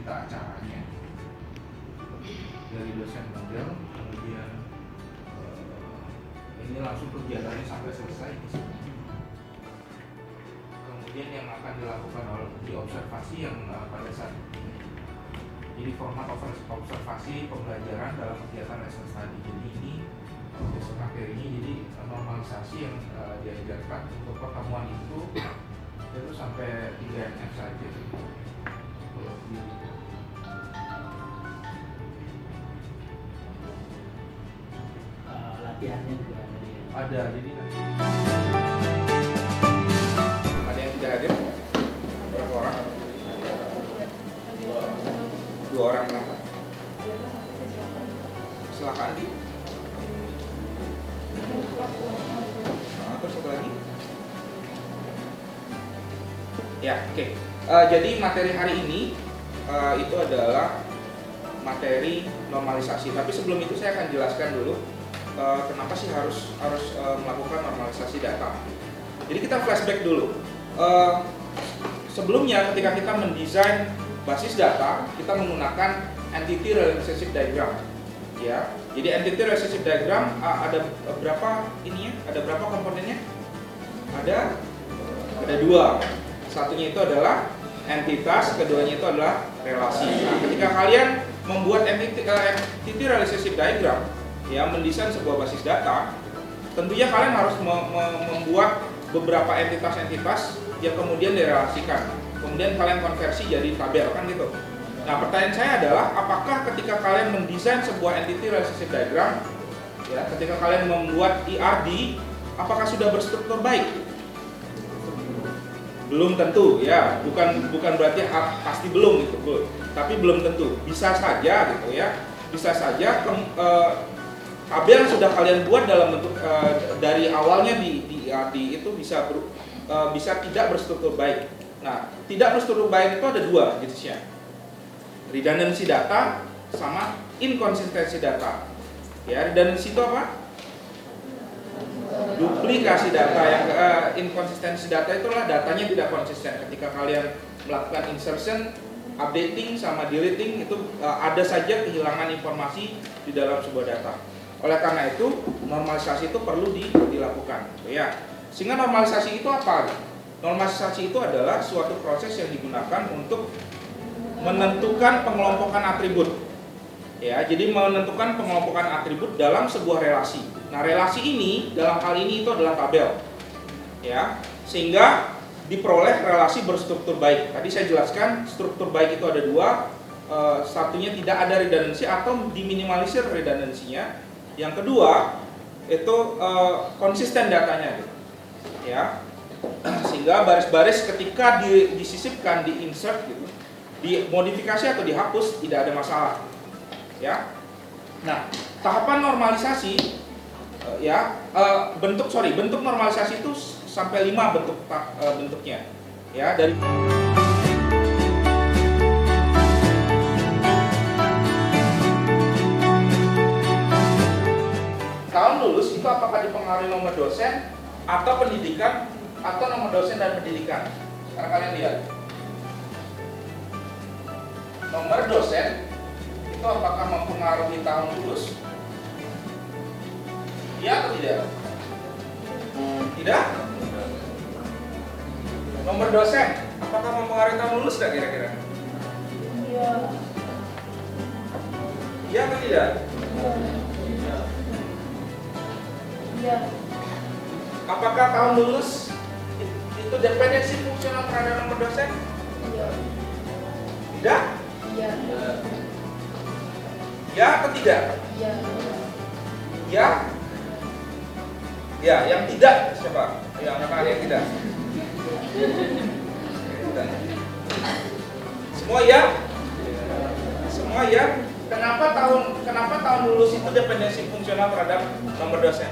berita acaranya dari dosen model, kemudian ini langsung kegiatannya sampai selesai. Kemudian yang akan dilakukan oleh observasi yang pada saat ini. Jadi format observasi pembelajaran dalam kegiatan lesson study. Jadi ini materinya, jadi normalisasi yang diajarkan untuk pertemuan itu sampai 3 NF saja. Latihannya juga ada, jadi ada yang tidak hadir? Berapa orang? 2 orang. Silakan di. Terus satu lagi. Ya, oke. Jadi materi hari ini itu adalah materi normalisasi. Tapi sebelum itu saya akan jelaskan dulu kenapa sih harus melakukan normalisasi data. Jadi kita flashback dulu. Sebelumnya ketika kita mendesain basis data, kita menggunakan entity relationship diagram. Ya, jadi entity relationship diagram ada berapa ininya? Ada berapa komponennya? Ada 2. Satunya itu adalah entitas, keduanya itu adalah relasi. Nah, ketika kalian membuat entity relationship diagram, ya, mendesain sebuah basis data, tentunya kalian harus membuat beberapa entitas-entitas yang kemudian direlasikan, kemudian kalian konversi jadi tabel, kan gitu. Nah, pertanyaan saya adalah, apakah ketika kalian mendesain sebuah entity relationship diagram, ya, ketika kalian membuat ERD, apakah sudah berstruktur baik? Belum tentu, ya, bukan berarti pasti belum gitu, tapi belum tentu. Bisa saja gitu ya, bisa saja tabel yang sudah kalian buat dalam bentuk dari awalnya di ERD itu bisa tidak berstruktur baik. Nah, tidak berstruktur baik itu ada 2 jenisnya, redundancy data sama inkonsistensi data. Ya, redundancy itu apa? Duplikasi data. Yang inkonsistensi data itulah datanya tidak konsisten. Ketika kalian melakukan insertion, updating sama deleting itu ada saja kehilangan informasi di dalam sebuah data. Oleh karena itu, normalisasi itu perlu dilakukan, ya. Sehingga normalisasi itu apa? Normalisasi itu adalah suatu proses yang digunakan untuk menentukan pengelompokan atribut. Ya, jadi menentukan pengelompokan atribut dalam sebuah relasi. Nah, relasi ini dalam hal ini itu adalah tabel. Ya, sehingga diperoleh relasi berstruktur baik. Tadi saya jelaskan struktur baik itu ada 2. Satunya tidak ada redundancy atau diminimalisir redundansinya. Yang kedua itu konsisten datanya, gitu. Ya, sehingga baris-baris ketika disisipkan, diinsert, gitu, dimodifikasi atau dihapus tidak ada masalah. Ya, nah tahapan normalisasi, bentuk normalisasi itu sampai 5 bentuknya. Ya, dari tahun lulus itu apakah dipengaruhi nomor dosen atau pendidikan atau nomor dosen dan pendidikan? Sekarang kalian lihat. Nomor dosen itu apakah mempengaruhi tahun lulus? Iya atau tidak? Tidak? Nomor dosen apakah mempengaruhi tahun lulus tidak kira-kira? Iya. Iya atau tidak? Iya. Apakah tahun lulus itu dependensi fungsional terhadap nomor dosen? Iya. Tidak? Iya. Ya atau tidak? Iya. Ya? Ya, yang tidak siapa? Yang mana yang tidak? Semua ya? Semua ya? Kenapa tahun lulus itu dependensi fungsional terhadap nomor dosen?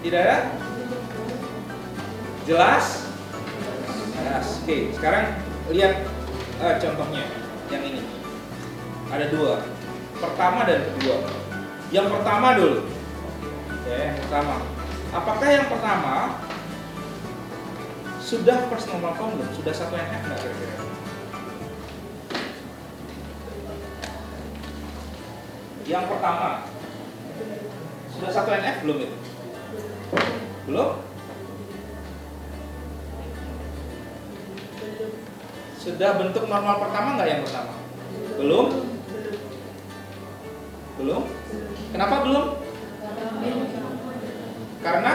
Tidak ada? Jelas? Jelas. Oke, sekarang lihat contohnya yang ini. Ada dua, pertama dan kedua. Yang pertama dulu. Oke, yang pertama. Apakah yang pertama sudah first normal form belum? Sudah 1NF nggak kira-kira? Yang pertama sudah 1NF belum itu? Belum? Sudah bentuk normal pertama nggak yang pertama? Belum? Belum? Kenapa belum? Karena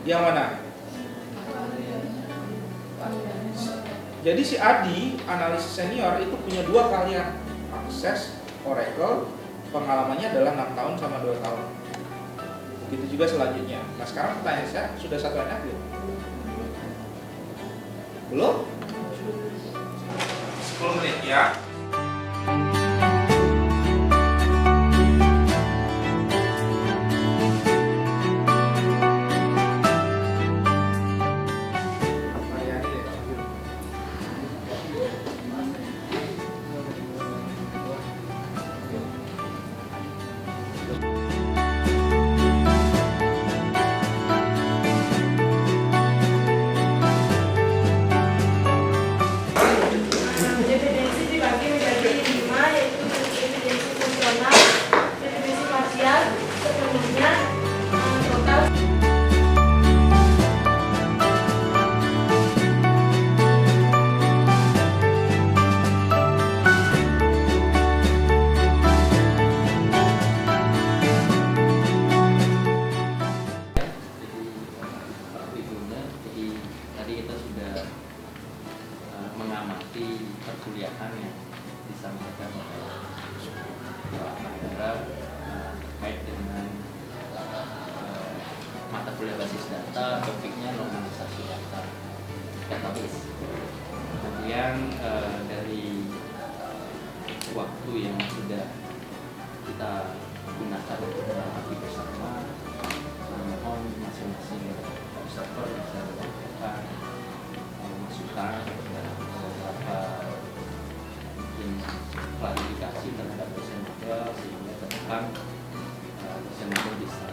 yang mana? Jadi si Adi, analisis senior itu punya dua kalian akses Oracle, pengalamannya adalah 6 tahun sama 2 tahun. Begitu juga selanjutnya. Nah sekarang pertanyaan saya, sudah 1NF belum? Belum? 10 menit ya. Dependensi dibagi menjadi 5, yaitu dependensi fungsional, dependensi parsial, sepenuhnya, total. Jadi tadi kita sudah mengamati perkuliahan yang disampaikan oleh Pak Mandara terkait dengan mata kuliah basis data, topiknya normalisasi data, database. Kemudian dari waktu yang sudah kita gunakan untuk mengamati bersama, mohon masing-masing observer bisa menyampaikan masukan dan beberapa mungkin klarifikasi terhadap dosen juga, sehingga ke depan dosen juga bisa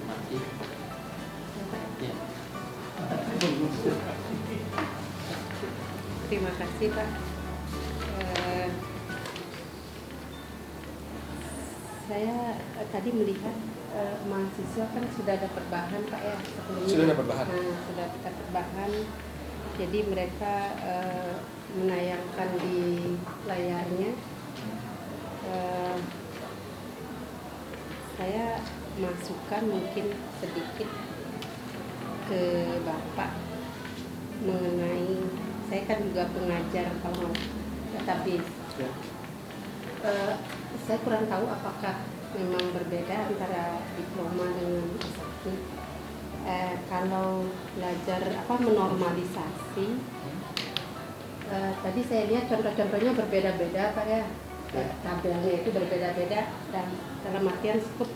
mati ya. Terima kasih Pak. Saya tadi melihat mahasiswa kan sudah dapat bahan Pak ya sebelumnya. Sudah dapat bahan. Sudah dapat bahan. Jadi mereka menayangkan di layarnya. Saya masukkan mungkin sedikit ke Bapak mengenai, saya kan juga pengajar kalau database. Ya. Saya kurang tahu apakah memang berbeda antara diploma dengan S1. Kalau belajar menormalisasi, tadi saya lihat contoh-contohnya berbeda-beda Pak ya. Tabelnya itu berbeda-beda, dan dalam artian skup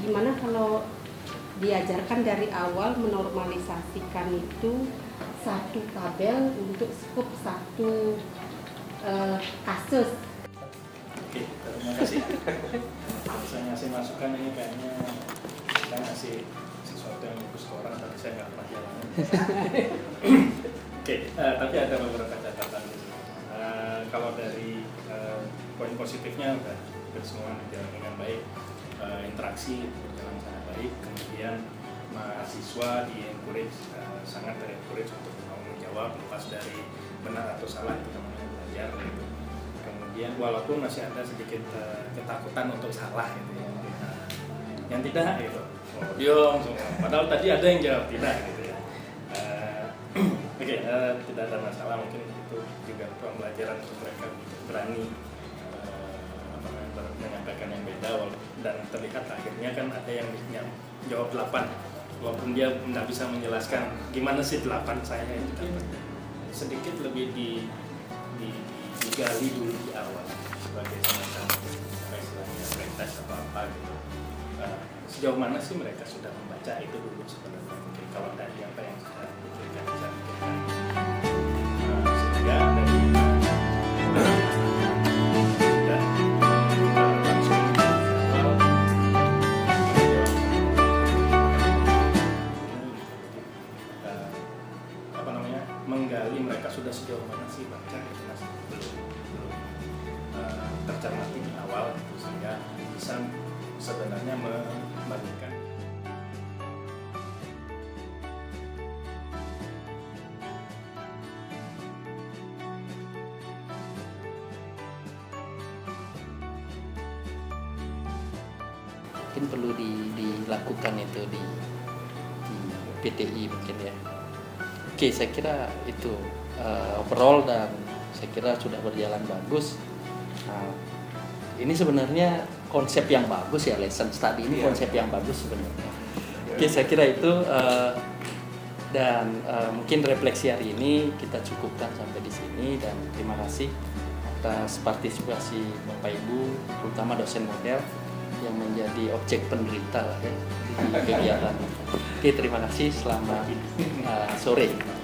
gimana kalau diajarkan dari awal menormalisasikan itu satu tabel untuk skup satu kasus. Oke, terima kasih. Saya ngasih masukan ini kayaknya kita ngasih sesuatu yang bagus ke orang, tapi saya nggak pernah jalanin. Oke, tapi ada beberapa catatan di sini. Kalau dari poin positifnya udah semua berjalan dengan baik, interaksi berjalan sangat baik, kemudian mahasiswa di-encourage, sangat ter-encourage untuk mau menjawab lepas dari benar atau salah itu namanya belajar gitu. Kemudian walaupun masih ada sedikit ketakutan untuk salah gitu ya, yang tidak gitu, diam semua. Padahal tadi ada yang jawab tidak gitu ya. Oke, tidak ada masalah, mungkin itu juga pembelajaran untuk mereka berani menyampaikan yang beda, dan terlihat akhirnya kan ada yang jawab 8 walaupun dia tidak bisa menjelaskan gimana sih 8 saya itu dapat. sedikit lebih digali dulu di awal sebagai semacam apa istilahnya pretest atau apa gitu. Sejauh mana sih mereka sudah membaca itu dulu sebenarnya, mungkin kalau dari apa yang sudah diberikan bisa pikirkan sehingga dari langsung apa namanya menggali mereka sudah sejauh mana sih baca itu masih belum tercermati di awal gitu, sehingga bisa sebenarnya membandingkan. Mungkin perlu dilakukan itu di PTI mungkin ya. Oke, saya kira itu overall dan saya kira sudah berjalan bagus. Nah, ini sebenarnya konsep yang bagus ya, lesson study ini konsep yang bagus sebenarnya. Oke, saya kira itu dan mungkin refleksi hari ini kita cukupkan sampai di sini dan terima kasih atas partisipasi Bapak Ibu, terutama dosen model yang menjadi objek penderita lah ya di kegiatan. Oke, terima kasih. Selamat sore.